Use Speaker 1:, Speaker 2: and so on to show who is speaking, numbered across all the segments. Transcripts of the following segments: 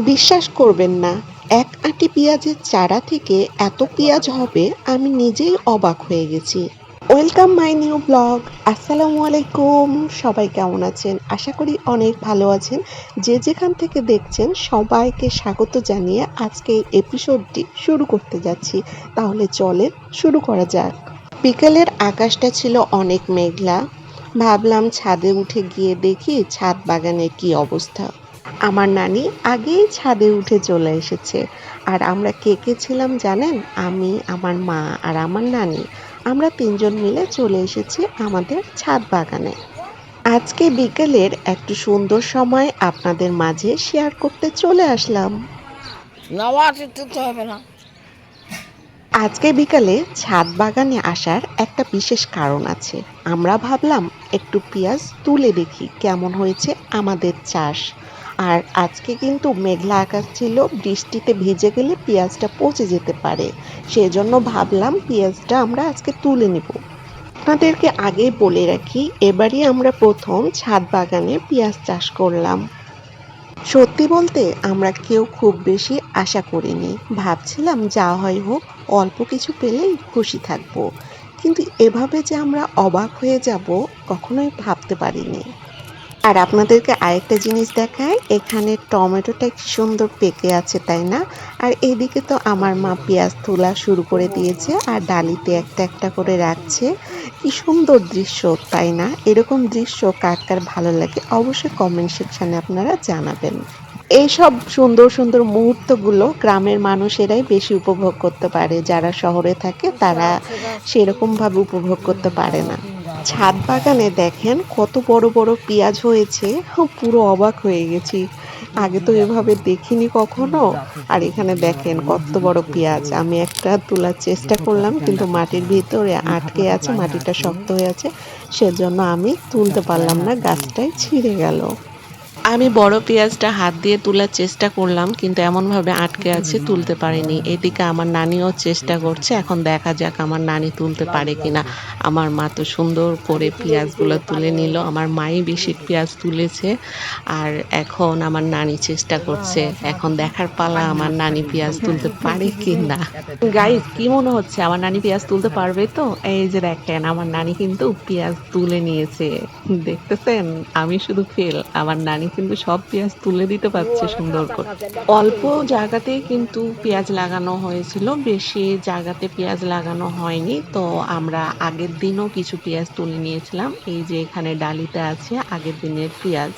Speaker 1: বিশ্বাস করবেন না, এক আঁটি পেঁয়াজের চারা থেকে এত পেঁয়াজ হবে আমি নিজেই অবাক হয়ে গেছি। Welcome my new blog. আসসালামু আলাইকুম। সবাই কেমন আছেন? আশা করি অনেক ভালো আছেন। যে যেখান থেকে দেখছেন সবাইকে স্বাগত জানিয়ে আজকে এই এপিসোডটি শুরু করতে যাচ্ছি। তাহলে চলেন শুরু করা যাক। বিকেলের আকাশটা ছিল অনেক মেঘলা। ভাবলাম ছাদে উঠে গিয়ে দেখি ছাদ বাগানের কি অবস্থা। আমার নানি আগেই ছাদে উঠে চলে এসেছে। আর আমরা কে কে ছিলাম জানেন? আমি, আমার মা আর আমার নানি। আমরা তিনজন মিলে চলে এসেছি আমাদের ছাদ বাগানে। আজকে বিকেলের একটু সুন্দর সময় আপনাদের মাঝে শেয়ার করতে চলে আসলাম। আজকে বিকালে ছাদ বাগানে আসার একটা বিশেষ কারণ আছে। আমরা ভাবলাম একটু পেঁয়াজ তুলে দেখি কেমন হয়েছে আমাদের চাষ। আর আজকে কিন্তু মেঘলা আকাশ ছিল, বৃষ্টিতে ভিজে গেলে পেঁয়াজটা পচে যেতে পারে। সেজন্য ভাবলাম পেঁয়াজটা আমরা আজকে তুলে নেব। আপনাদেরকে আগেই বলে রাখি, এবারই আমরা প্রথম ছাদ বাগানে পেঁয়াজ চাষ করলাম। সত্যি বলতে আমরা কেউ খুব বেশি আশা করিনি। ভাবছিলাম যা হয় হোক, অল্প কিছু পেলেই খুশি থাকবো। কিন্তু এভাবে যে আমরা অবাক হয়ে যাব কখনোই ভাবতে পারিনি। আর আপনাদেরকে আরেকটা জিনিস দেখায়, এখানে টমেটোটা কি সুন্দর পেকে আছে তাই না? আর এদিকে তো আমার মা পেঁয়াজ তোলা শুরু করে দিয়েছে আর ডালিতে একটা একটা করে রাখছে। কি সুন্দর দৃশ্য তাই না? এরকম দৃশ্য কার কার ভালো লাগে অবশ্যই কমেন্ট সেকশনে আপনারা জানাবেন। এইসব সুন্দর সুন্দর মুহূর্তগুলো গ্রামের মানুষেরাই বেশি উপভোগ করতে পারে, যারা শহরে থাকে তারা সেরকম ভাবে উপভোগ করতে পারে না। ছাদ বাগানে দেখেন কত বড় বড় পেঁয়াজ হয়েছে, পুরো অবাক হয়ে গেছি। আগে তো এভাবে দেখিনি কখনো। আর এখানে দেখেন কত বড় পেঁয়াজ। আমি একটা তোলার চেষ্টা করলাম কিন্তু মাটির ভিতরে আটকে আছে, মাটিটা শক্ত হয়ে আছে, সেজন্য আমি তুলতে পারলাম না, গাছটাই ছিঁড়ে গেল। আমি বড় পেঁয়াজটা হাত দিয়ে তোলার চেষ্টা করলাম কিন্তু এমনভাবে আটকে আছে, তুলতে পারিনি। এদিকে আমার নানিও চেষ্টা করছে, এখন দেখা যাক আমার নানি তুলতে পারে কিনা। আমার মা তো সুন্দর করে পেঁয়াজগুলো তুলে নিল, আমার মাই বেশি পেঁয়াজ তুলেছে। আর এখন আমার নানি চেষ্টা করছে, এখন দেখার পালা আমার নানি পেঁয়াজ তুলতে পারে কিনা। গাইস, কি মনে হচ্ছে আমার নানি পেঁয়াজ তুলতে পারবে তো? এই যে দেখেন আমার নানি কিন্তু পেঁয়াজ তুলে নিয়েছে, দেখতেছেন? আমি শুধু ফেল, আমার নানি কিন্তু সব পেঁয়াজ তুলে দিতে পারছে সুন্দর করে। অল্প জায়গাতেই কিন্তু পেঁয়াজ লাগানো হয়েছিল, বেশি জায়গাতে পেঁয়াজ লাগানো হয়নি। তো আমরা আগের দিনও কিছু পেঁয়াজ তুলে নিয়েছিলাম। এই যে এখানে ডালিতে আছে আগের দিনের পেঁয়াজ।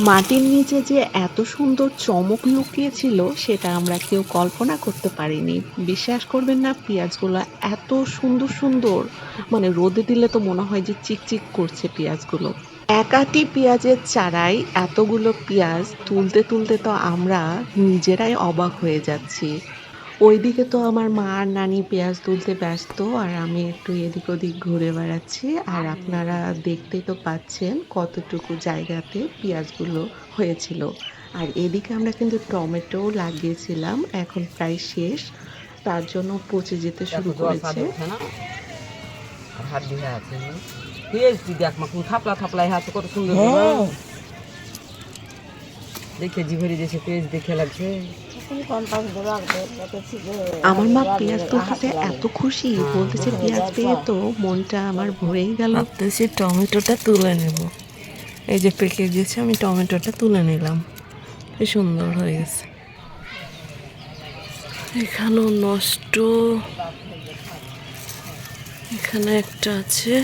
Speaker 1: মাটির নিচে যে এত সুন্দর চমক লুকিয়েছিল সেটা আমরা কেউ কল্পনা করতে পারিনি। বিশ্বাস করবেন না, পেঁয়াজগুলো এত সুন্দর সুন্দর, মানে রোদে দিলে তো মনে হয় যে চিকচিক করছে পেঁয়াজগুলো। এক আঁটি পেঁয়াজের চারায় এতগুলো পেঁয়াজ তুলতে তুলতে তো আমরা নিজেরাই অবাক হয়ে যাচ্ছি। ওইদিকে তো আমার মা আর নানি পেঁয়াজ তুলতে ব্যস্ত আর আমি একটু এদিক ওদিক ঘুরে বেড়াচ্ছি। আর আপনারা দেখতেই তো পাচ্ছেন কতটুকু জায়গাতে পেঁয়াজগুলো হয়েছিল। আর এদিকে আমরা কিন্তু টমেটো লাগিয়েছিলাম, এখন প্রায় শেষ, তার জন্য পচে যেতে শুরু করেছে। দেখে জিভে দিয়েছে, পেঁয়াজ দেখে লাগছে। আমার মা পেঁয়াজ তুলতেছে এত খুশি, বলতেছে পেঁয়াজ পেয়ে তো মনটা আমার ভরেই গেল। ভাবতেছি টমেটোটা তুলে নেব। এই যে পেকে গেছে, আমি টমেটোটা তুলে নিলাম, কি সুন্দর হয়ে গেছে। এখানেও নষ্ট, এখানে একটা আছে,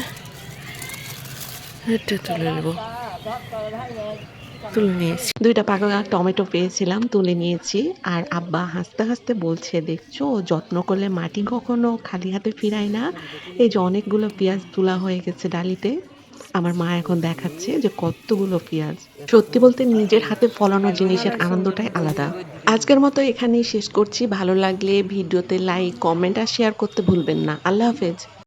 Speaker 1: এটা তুলে নেব। তুলে নিয়েছি, দুইটা পাকা টমেটো পেয়েছিলাম, তুলে নিয়েছি। আর আব্বা হাসতে হাসতে বলছে, দেখছো যত্ন করলে মাটি কখনো খালি হাতে ফিরায় না। এই যে অনেকগুলো পেঁয়াজ তোলা হয়ে গেছে ডালিতে। আমার মা এখন দেখাচ্ছে যে কতগুলো পেঁয়াজ। সত্যি বলতে নিজের হাতে ফলানো জিনিসের আনন্দটাই আলাদা। আজকের মতো এখানেই শেষ করছি। ভালো লাগলে ভিডিওতে লাইক, কমেন্ট আর শেয়ার করতে ভুলবেন না। আল্লাহ হাফেজ।